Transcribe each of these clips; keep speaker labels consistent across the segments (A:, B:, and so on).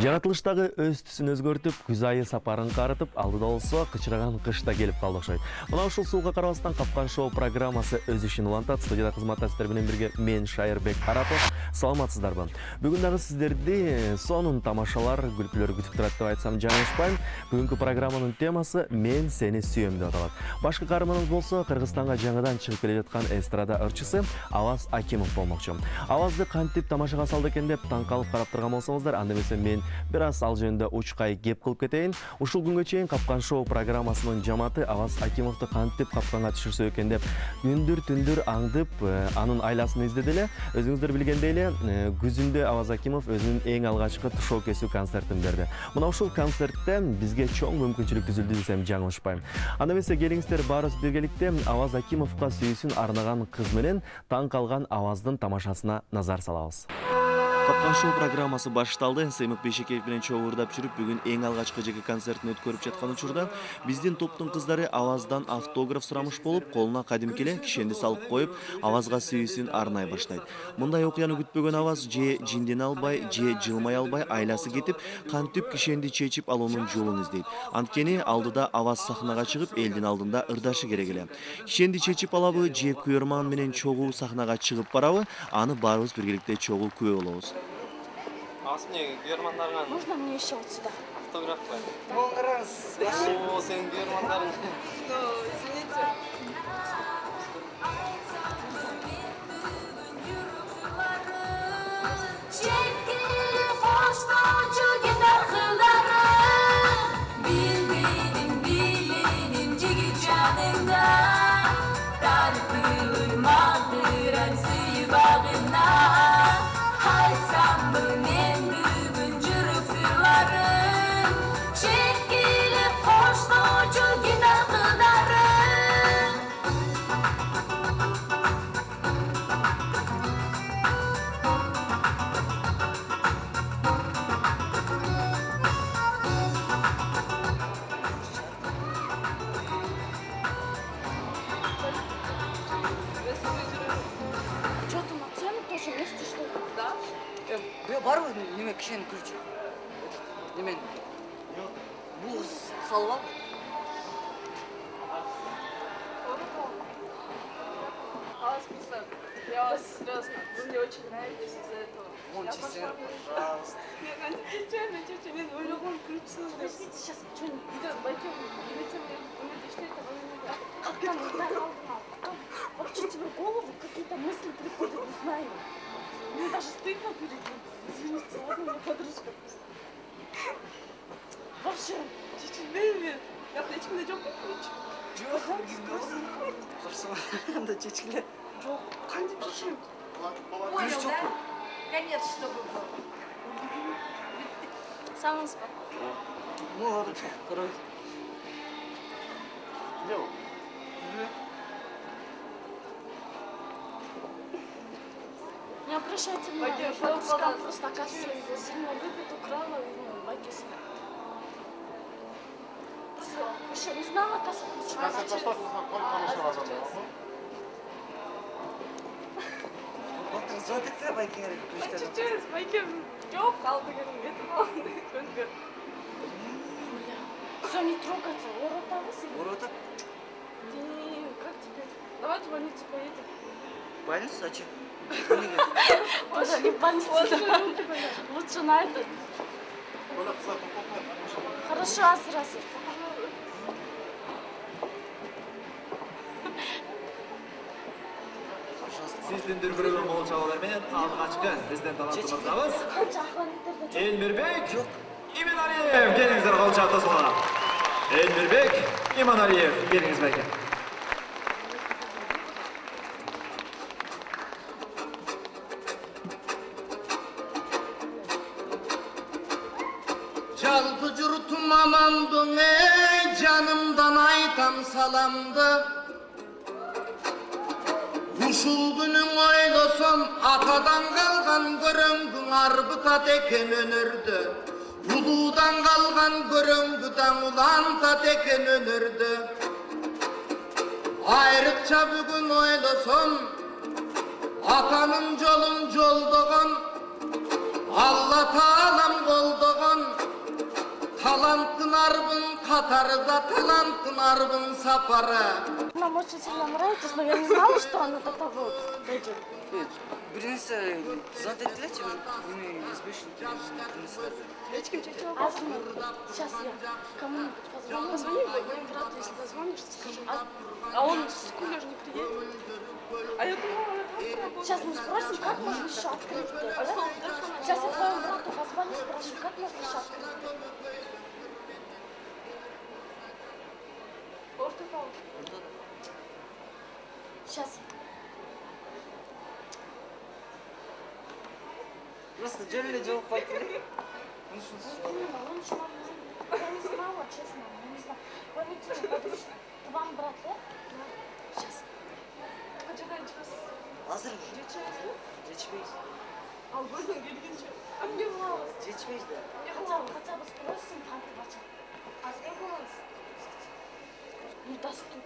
A: Жаратылыштагы өз түсүн өзгөртүп, күз айы сапарын карытып, алдыда болсо кычыраган кыш да келип калды окшойт. Мына ушул сууга карабастан Капкан шоу программасы өз ишин улантат. Студияда кызматта сиздер менен бирге мен Шайырбек Арапов. Саламатсыздарбы? Бүгүн дагы сиздерди сонун тамашалар, күлкүлөр күтүп турат деп айтсам жаңылышпайм. Бүгүнкү программанын темасы "Мен сени сүйөм" деп аталат. Башкы каарманыбыз болсо Кыргызстанга жаңыдан чыгып келе жаткан эстрада ырчысы Аваз Акимов болмокчу. Авазды кантип тамашага салды экен деп таң калып карап турган болсоңуздар, анда эмесе мен бир аз ал жөнүндө учкай кеп кылып кетейин. Ушул күнгө чейин Капкан шоу программасынын жамааты Аваз Акимовду кантип капканга түшүрсө экен деп күндүр түндүр аңдып, анын айласын издеди эле. Өзүңүздөр билгендей эле, күзүндө Аваз Акимов өзүнүн эң алгачкы тушоо кесүү концертин берди. Мына ушул концертте бизге чоң мүмкүнчүлүк түзүлдү десем жаңылышпайм. Анда эмесе келиңиздер баарыбыз биргеликте Аваз Акимовго сүйүүсүн арнаган кыз менен таң калган Аваздын тамашасына назар салабыз. Капкан шоу программасы башталды. Сыймык Бейшекеев менен чогуурдап жүрүп, бүгүн эң алгачкы жеке концертин өткөрүп жаткан учурда биздин топтун кыздары Аваздан автограф сурамыш болуп, колуна кадимки эле кишенди салып коюп, Авазга сүйүүсүн арнай баштайт. Мындай окуяны күтпөгөн Аваз же жиндене албай, же жылмай албай, айласы кетип, кантип кишенди чечип алуунун жолун издейт. Анткени алдыда Аваз сахнага чыгып, элдин алдында ырдашы керек эле. Кишенди чечип алабы, же күйөрман менен чогуу сахнага чыгып барабы, аны баарыбыз биргеликте чогуу күбө болобуз.
B: Мне германдарга.
C: Можно мне еще вот сюда?
B: Автограф қой.
C: О,
B: О, сен германдарың.
C: извините.
D: Бар ғой неме кішенің күрчі. Немен? Бұл салып ал.
C: Я вас серьезно, вы мне очень нравитесь из-за этого.
D: Он честен, пожалуйста.
C: Я чуть-чуть, мен ойлогон күрчү. Подождите, сейчас что-нибудь идет, пойдем. Видите, что это вы меня. Как там потом вообще тебе в голову какие-то мысли приходят, не знаю. Мне даже стыдно перед ним. Извините, ладно, моя подружка просто. Вообще, чуть-чуть бейби. Я плечки найдем покруче.
D: Хорошо, да чечкіле.
C: Жоқ, қандай чечем?
D: Күріш жоқ қой.
C: Конец, чтобы был. Саңыз ба?
D: Ну ладно, қарай.
B: Где он?
C: Не обращайте внимания, подружка просто, оказывается, сильно любит, украла его бакиста. Все, еще не знала, оказывается,
D: Бақтың зөтікті байке керек.
C: Чуть-чуть, байке, жоқ, қалды көрім, беті қалды, көнгір. Все, не трогаться, оротағы себе.
D: Орота?
C: Не, как теперь? Давайте в больницу поедем.
D: Больницу, зачем?
C: Тоже не в больницу. Лучше на этот. Хорошо, Асыр.
E: Сиздин көргөн болчалар менен алгачкы биздин талантты мырзабыз Элмирбек Иманалиев келиңиздер кол чаптасына. Элмирбек Иманалиев келиңиз байке.
F: Жалпы жұртым амандың ей, жанымдан айтам саламды. Ушул күнүң ойлосом, атадан қалған көрөңгүң арбытат экен өнөрдү. Улуудан қалған көрөңгүдан улантат экен өнөрдү. Айрыкча бүгүн ойлосом, атанын жолун жолдогон, Алла таалам колдогон таланттын арбын қатарда таланттын арбын сапары.
C: Нам очень сильно нравится, но я не знала, что он вот это вот дойдет.
D: Бірінісі зат етілетші, бұны езбешін бірінісі.
C: Азми, сейчас я кому-нибудь позвоню. Позвони моему брату, если дозвонишься, скажи. А он с кулер не приедет? А я думала, сейчас мы спросим, как можно еще открыть дверь, да? Сейчас я твоему брату позвоню, спрошу, как можно еще открыть дверь. Сейчас.
D: Просто джелли джоу пойти.
C: Я не знала, честно, я не знала. Валентина, подружка, вам брат, да? Сейчас.
D: Азыр жетішпейіз.
C: А мне мало.
D: Жетішпейіз да.
C: Хотя бы спросим, танки бачат. А где голос? Недоступно.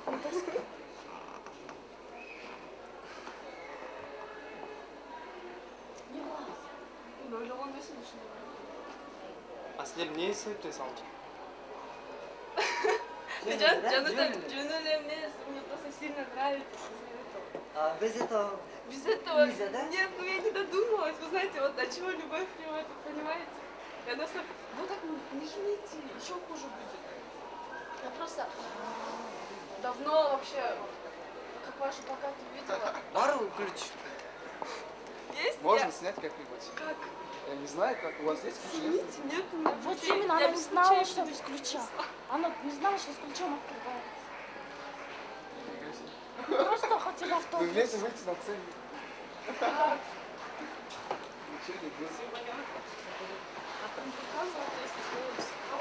C: Недоступно. Не голос.
G: Böyle olmasını düşünüyorum.
B: Aslım ne sebepten saldı?
G: Canım emniyet, мне просто сильно нравится из-за этого.
D: А без этого
G: Без этого
D: нельзя, да?
G: нет, ну я не додумалась. Вы знаете, вот от чего любовь приводит, понимаете? Я на самом вот так не жмите, еще хуже будет. Я просто давно вообще, как вашу плакаты видела.
D: бар ключ.
G: Есть?
H: Можно снять как-нибудь?
G: Как?
H: Я не знаю, как у вас есть ключи?
G: Извините, нет у меня
C: Вот
G: ключей.
C: именно,
G: Я
C: она не
G: без
C: знала,
G: ключей
C: что без ключа. Она не знала, что с ключом открывается. Мы просто хотели
H: Вы
C: автобус.
H: вместе выйти на ценник. Ничего не будет.
G: Показывала, то есть, если
C: У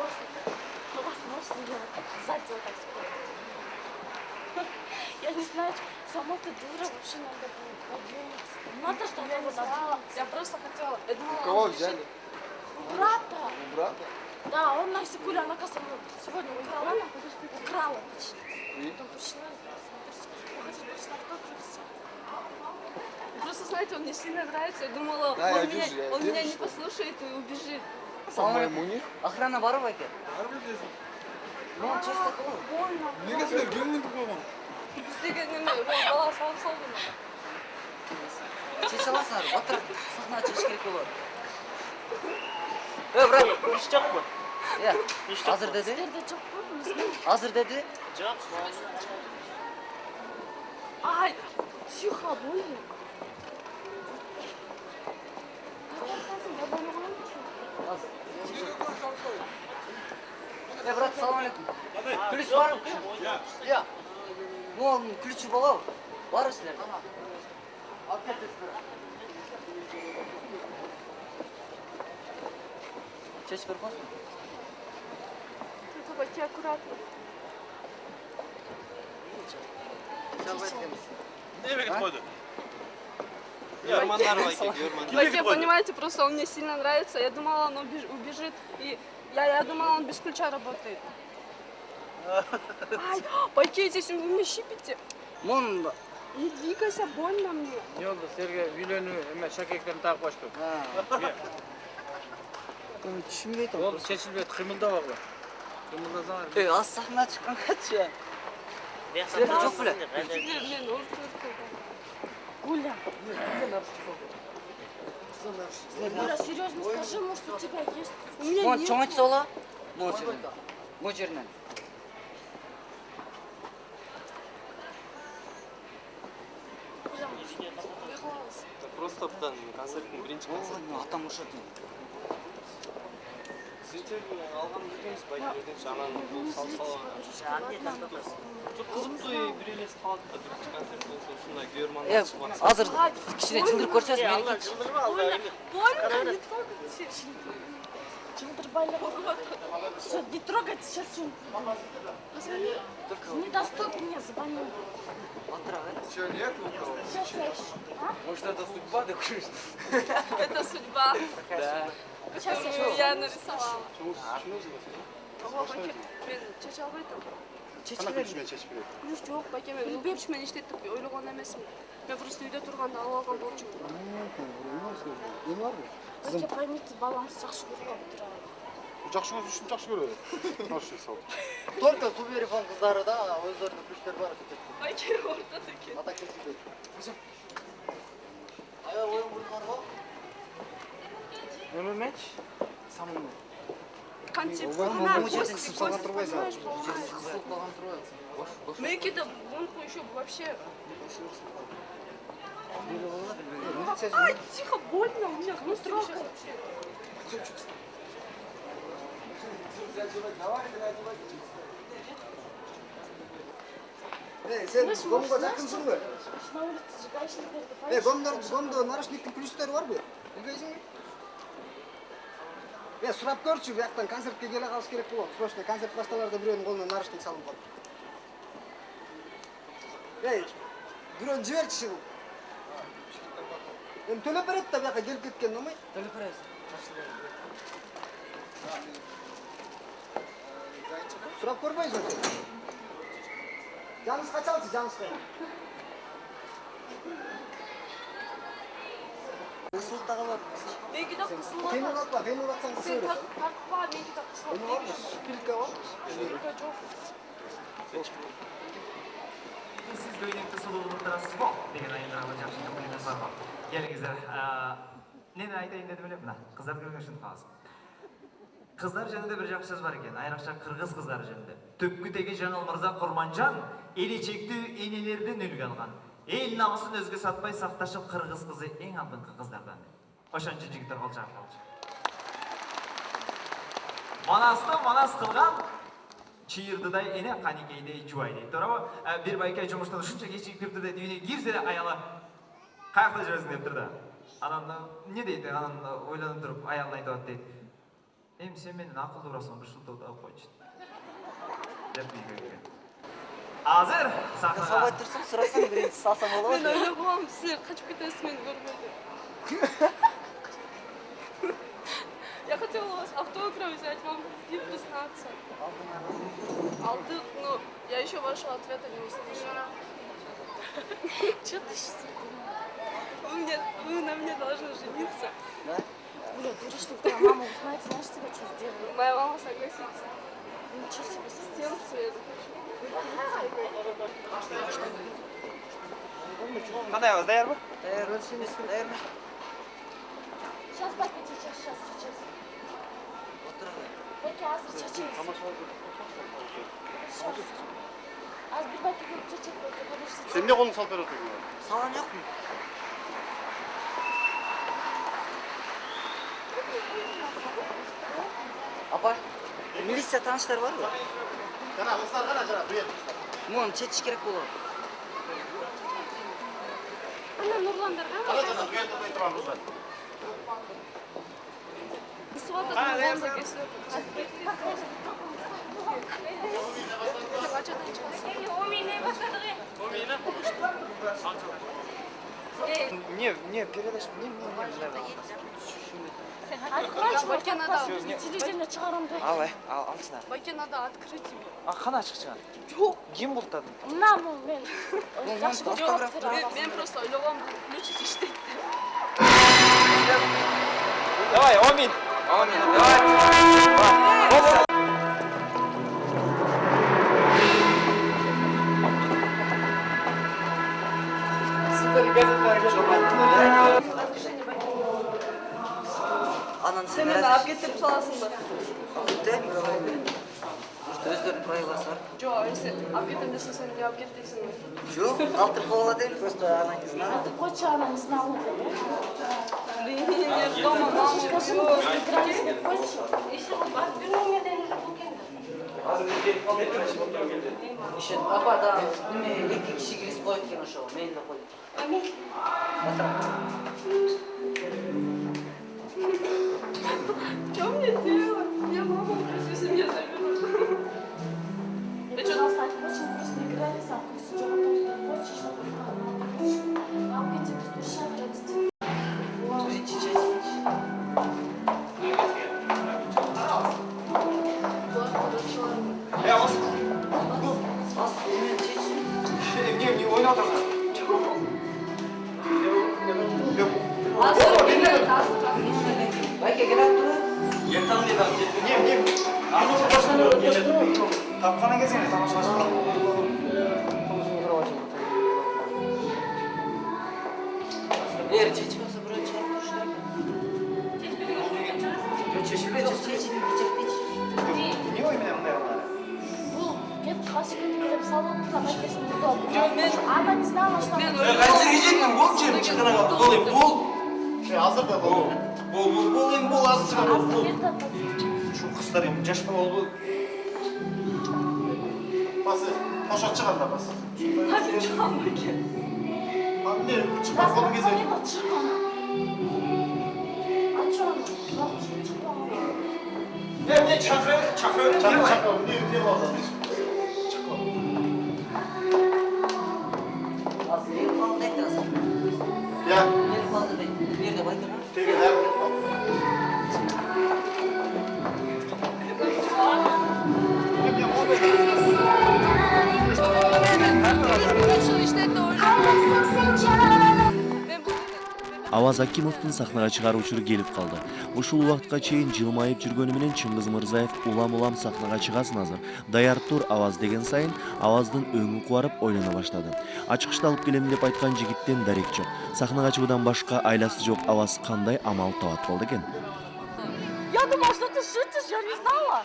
C: вас можно делать сзади вот так спрятать. Я не знаю, сама ты дура, вообще надо было подуматься. Надо
G: я
C: что-то
G: не
C: вот
G: знала. Я просто хотела. Я думала,
H: Кого
G: он
H: взяли?
C: У брата.
H: У брата?
C: Да, он на секунду, она, кажется, сегодня украла. Украла, точнее.
H: И?
C: Потом пришла, смотрите, я хочу просто автограф.
G: Просто, знаете, он мне сильно нравится. Я думала,
H: Да, я
G: он
H: вижу, я
G: меня
H: вижу,
G: не
H: что-
G: послушает и убежит.
H: По-моему, не.
D: Охрана бар ма екен? Ну, честно қылу.
C: Больно.
H: Неге сендер келмейді қойған?
G: Бізге неме, бала салып салды ма?
D: Шеше аласыңдар, отырып сахна шеш керек болады. Брат,
I: Еш жоқ қой.
D: азыр деді?
C: Сіздерде жоқ қой, не знаю.
D: Азыр деді?
I: Жоқ.
C: Ай, тихо, больно. Я поняла,
D: Брат, салам алейкум. Ключ бар ма? Иә. Ну, ключі болау. Бар сілер. Шеш бір қосын.
G: Треба пойти аккуратно.
I: Неме кетіп қойды?
B: Görmanlar var ki görmanlar.
G: Пойти, понимаете, просто он мне сильно нравится. Я думала, он убежит. И я думала, он без ключа работает. Ай, пойти здесь, вы меня щипите.
D: Мұн
G: Не двигайся, больно мне.
J: Не oldu? Serge үйлену эме шакектерин тагып кошту.
D: түсінбей
J: Ол шешилбейт, кыймылдабагыла. Кыймылдасаңар.
D: аз сахна шыққанға Серге жоқ біле?
G: Блин, он
C: Гуля. Гуля, серьезно скажи, может, у тебя есть?
G: У меня
D: Мұн
G: нет.
D: чоң айтса ола? Мұн жерінен.
B: Это просто бұдан концерттің бірінші концерті.
D: Атам ұшатын.
B: Сіздер алған жүргеніз байкерден жаңағы бұл салып жоқ қызықты бір елес қалады да бірінші концерт болса шындай көрмандар шығып
D: Азыр кішкене жылдырып көрсеңіз мені
I: Алла жылдырып алды.
G: Больно, не трогайте.
C: Чилдырбайлар. Все, не трогайте, сейчас все. Недоступно, мне звоню.
H: Чего, нет у кого?
C: Сейчас я ищу. А?
J: Может, это судьба такая?
G: Это судьба.
J: Да.
C: Сейчас я
G: Я нарисовала.
H: Чему здесь?
G: Ого, пакет. Блин, чачал в этом.
D: чечип
H: Қана
D: берем.
H: күрішімен шешіп береді.
G: Жоқ, бәке, мен күрішмен иштетіп ойлаған емесмін. Мен просто үйде тұрғанда алып алған борчум.
H: Нені бар бұл?
C: Бәке, поймите, балаңыз жақсы көріп қалып тұр.
H: Жақсы көру үшін жақсы көреді. Хороший сау.
D: Только суберифон қыздары да өздерінің күштері бар.
G: Бәке, ортада екен.
D: Ата келсін. Аяқ ойын бұйғар ғой.
J: Нөмір мәч? Самын.
G: Қантип,
H: Қысып салған тұрбайсың.
D: Қысылып қалған тұрбайсың.
G: Менікі де гонку еще вообще... Ай, тихо, больно, у меня хвост трогает.
H: Сен гомға жақынсың ғой?
C: На улице же гаишник берді.
H: Гомда наручниктің плюстері бар ғой? Білмейсің? Сұрап көрші, бұл жақтан концертке келе қалыс керек болады. Срочно концерт басталарда біреудің қолына наручник салып қалды. Біреуін жіберші бұл. Енді төлеп береді да бұяққа келіп кеткен ұнамай.
D: Төлеп бересің.
H: Сұрап көрмейсің ғой? Жаныңыз қачалсы, жаныңыз қай?
D: Қысылып та қалады.
G: Менікі де қысылып
H: Қимылдатпа, қимылдатсаң
G: Сен
H: қысылып.
G: тартпа, менікі де қысылып.
H: Оны бар ма? Шпилька бар?
G: Шпилька жоқ.
E: Siz Göynek'te soluğunuz bu. Деген айындарға жақсы көңіліңіз бар ма? Келіңіздер. Нені айтайын деді білем мына. Қыздар көрген үшін қаласың. Қыздар жөнінде бір жақсы сөз бар екен. Айрықша қырғыз қыздары жөнінде. Түпкі теге Жаңыл Мырза Құрманжан елечекті енелерден үлгі алған. Ел намысын өзге сатпай сақташып қырғыз қызы ең алдыңғы қыздардан. Ошанчы жігіттер қолжақ болшы. Манасты манас қылған чиырдыдай ене қанекейдей жуай дейді. Тұрау, бір байкай жұмыштан үшінші кешік кірді де үйіне кірсе аялы қаяқта жүресің деп тұрды. Анан не дейді? Анан ойланып тұрып аяғын айтып дейді. Сен менің ақылды ұрасың, бір шылтауды алып қойшы. Деп үйге келген. Азыр сахнаға.
D: Сабай тұрсың, сұрасаң бірінші салсам болады.
G: Мен ойлап қалам, сіздер қашып кетесіз мені көрмеді. Я хотела у вас автограф взять, вам и признаться. Алдық, но я еще вашего ответа не услышала.
C: Что ты сейчас?
G: Вы на мне должны жениться.
C: Бля, дурочник, твоя мама узнает, знаешь, тебя что сделает?
G: Моя мама согласится.
C: Ничего себе,
G: Сердце я
J: Қандай ауыз, даяр ба?
D: Даяр емес, даяр емес.
C: Сейчас, Баке, сейчас. Баке, азыр чечеміз. Сейчас. Az bir Bake gelip çekecek Bake, подожди.
H: Sen ne kolunu salp ver oturduğun?
D: Салан жоқ mu? Апа, милиция таныштар бар ғой?
H: Қана, қыздар қана жара, бұйет.
D: Мұны чечіш керек болады.
G: Ана Нұрландарға ма?
H: Қана жара, бұйет тұрмай тұрған қыздар.
G: Сваты Нұрланда кесіліп.
J: Не, передач, не знаю.
G: Короче, Баке надо...
C: Телевизорда шығарам деп.
J: Алсына.
G: Баке надо открыть его.
J: Қана ашық шығар.
G: Жоқ.
J: Кем бұлттадың?
C: Мына мен.
G: Мен просто ойлағам включить іштейді.
J: Давай, Омин. Давай.
D: Анан
G: Сен мені алып кетіріп саласың ба?
D: Өздерінің правиласы бар.
G: Жоқ, если алып кетем десе сен не алып кет дейсің ғой.
D: Жоқ, қалтырып қалады енді, просто ана не знаю.
C: Қойшы ана не знала.
G: Блин, дома мама
C: Скажи, мы просто игрались на почте. Еще разберу меня даже
D: Еще апа да, екі кіші кірісіп қойып екен ошо, мені де қойып.
G: Что мне делать? Я мама, если меня заберут.
C: Я что, на сайте почте просто играли сам. Что вы почте, что вы а вы эти душа радости.
D: Бірінші часть. Байке келіп тұр.
H: Тапқаннан келсең, тамашалашып.
D: Чечіп алса бір шығарып тұршы. Чечілбе.
H: Не ойменен мындай қылады?
C: Бұл кеп қашып кетіп салонға мәкесін тұрып. Ана не знала, что...
F: Қайсырға жеттің, бол жерін шығараға, бол ем, бол.
H: Азыр да бол.
F: Бол ем, бол, азыр шығараға, бол.
C: Азыр
F: Шу қыстар ем, жаш бала ол бол.
H: Басы, қошақ шығанда басы.
G: Hadi çıkalım ki.
H: Anne, çıkma kolu gezelim.
C: Aç onu.
F: Ne çakır,
H: Çakır, ne oldu?
D: Az ел қалды айтасың.
H: Ya,
D: Ел қалды дейді. Bir de байке ма?
H: tege
A: Аваз Акимовдун сахнага чыгаруучу келип калды. Ушул убакытка чейин жылмайып жүргөнү менен Чыңгыз Мырзаев улам сахнага чыгасын азыр. Даяр тур Аваз деген сайын Аваздын өңү кубарып ойлоно баштады. Ачкычты алып келем деп айткан жигиттен дарек жок. Сахнага чыгуудан башка айласы жок Аваз кандай амал табат болду экен?
C: Я думала, что ты шутишь, я не знала.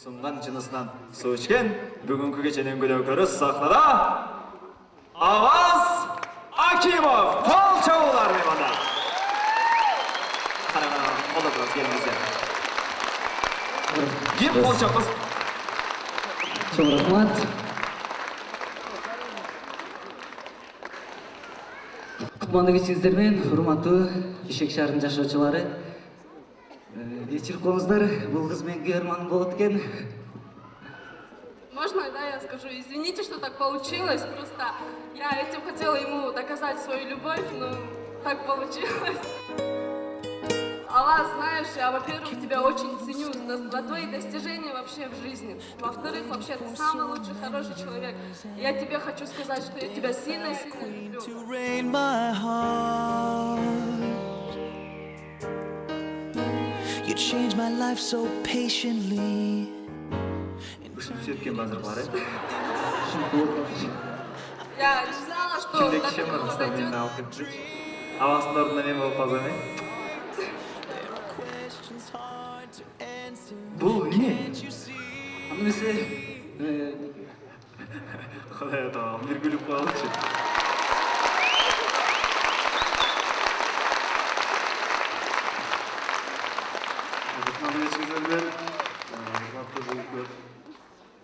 E: Сұңған жынысынан су ішкен бүгінгі кешенен гүлөкөрі сахнада Аваз Акимов қол чабуулар мейманда. Қараңдар, қолда тұрасыз, келіңіздер. Кеп қол чаппыз.
D: Çok rahmat. Кутмандуу кечиңиздер менен урматтуу Ишек шаарынын жашоочулары. Кечирип коңуздар, бул кыз менин көрманым болот экен.
G: Можно, да, я скажу? Извините, что так получилось. Просто я этим хотела ему доказать свою любовь, но так получилось. А вас, знаешь, я, во-первых, тебя очень ценю за твои достижения вообще в жизни. Во-вторых, вообще, ты самый лучший, хороший человек. Я тебе хочу сказать, что я тебя сильно-сильно люблю.
K: You changed my life so patiently.
E: Сөйткен базар бар,
G: Я не знала, что
E: Kimde
G: так
E: kişi var
G: произойдет.
E: ustabilini alıp gittik. Avasının orada ne olup kaldı mı? Bu ne?
D: Анысы
E: Құдай tamam, bir gülüp kaldı ki.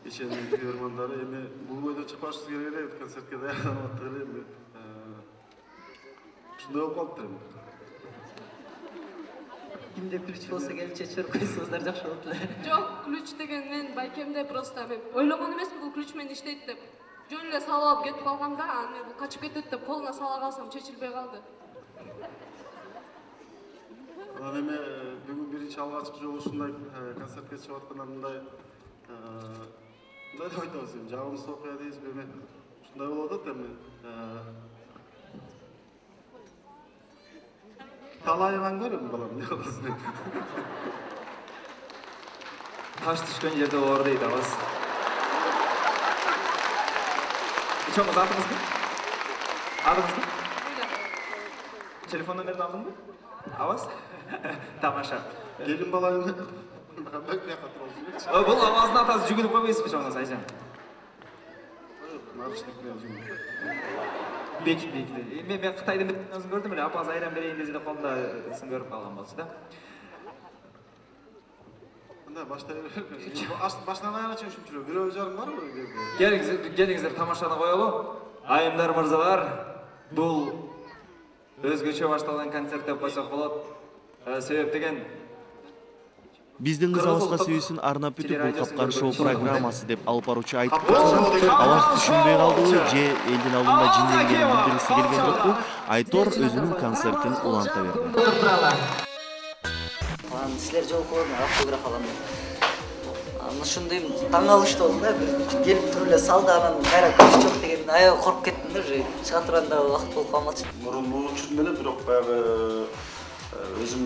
L: Кешенің көрермандары енді бұл бойда шықпашысы керек еді концертке даярланып жатыр енді шындай болып қалыптыр енді.
D: кимде ключ болсо келип чечирип койсоңуздар жакшы болот эле.
G: Жоқ, ключ деген мен байкемде просто мен ойлогон эмесмин бул ключ менен иштейт деп. Жөн эле салып алып кетип калгам да, анан мен бул качып кетет деп колуна сала калсам чечилбей калды.
L: Анан эми бүгүн биринчи алгачкы жолу ушундай концертке чыгып атканда мындай деп айтабыз эми жагымсыз окуя дейбизби эми ушундай болуп атат эми талайынан көрөм балам эмне кыласың
E: Taş düşkön yerde oradaydı Avaz. Çoğumuz adınız mı? Adınız mı? Telefon numaranı aldın mı? Avaz? Tamaşa.
L: Gelin balayını Қандай қияққа тұрасың?
E: Бұл аваздың атасы жүгініп қоймайсыз ба Айжан?
L: Нарышник менен жүгініп.
E: Бекіді. Мен Қытайда өзін көрдім әле, апасы айран берейін десе де қолында ісін көріп қалған болсы да.
L: Мында баштай берер. Башынан аяғына чейин ушунча бирөө жарым бар ғой.
E: Келіңіздер тамашаны қоялы. Айымдар мырзалар, бұл өзгөчө башталған концерт деп қойсақ болады. Себеп деген
A: Биздин кыз Авазга сүйүүсүн арнап бүтүп бул Капкан шоу программасы деп алып баруучу айтып турса, Аваз түшүнбөй калдыбы же элдин алдында жинденгенин билдиргиси келген жокпу? Айтор өзүнүн концертин уланта берди.
D: Силер жолкуларды автограф алам деп. Ушундай таң калыштуу болдум да, бир келип туруп эле салды, анан кайра көз жок деген аябай коркуп кеттим да, уже чыга турганда убакыт болуп калмачы.
L: Мурун бул учурдун эле бирок баягы өзүм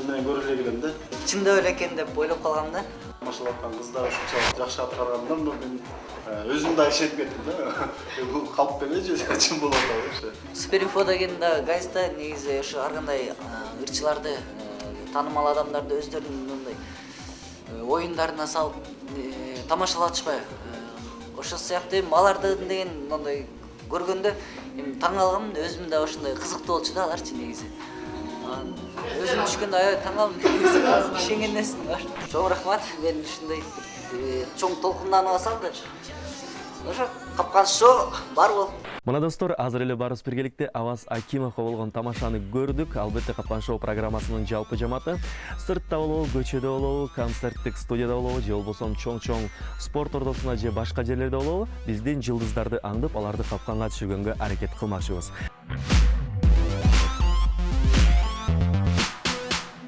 L: менен көрө эле келем да.
D: Чындап эле экен деп ойлоп калгам да.
L: Машалла аткан кыздар ушунчалык жакшы аткаргандан мен өзүм да ишенип кеттим да. Бул калп бележи чын болот да.
D: Суперинфо деген да газета негизи ошо ар кандай ырчыларды, таанымал адамдарды өздөрүнүн мындай оюндарына салып тамашалатышпайбы. Ошол сыяктуу аларды деген мындай көргөндө эми таң калгам, өзүм да ошондой кызыктуу болчу да аларчы негизи. Өзүм түшкөндө аябай таң калдым. Ишенген нерсем бар. Чоң рахмат, мен ушундай чоң толкунданып салды. Ошо Капкан шоу бар болуп.
A: Мына достор, азыр эле барыбыз биргеликте Аваз Акимовго болгон тамашаны көрдүк. Албетте Капкан шоу программасынын жалпы жамааты сыртта болобу, көчөдө болобу, концерттик студияда болобу, же болбосо чоң спорт ордосунда же башка жерлерде болобу, биздин жылдыздарды аңдып, аларды капканга түшүргөнгө аракет кылмакчыбыз.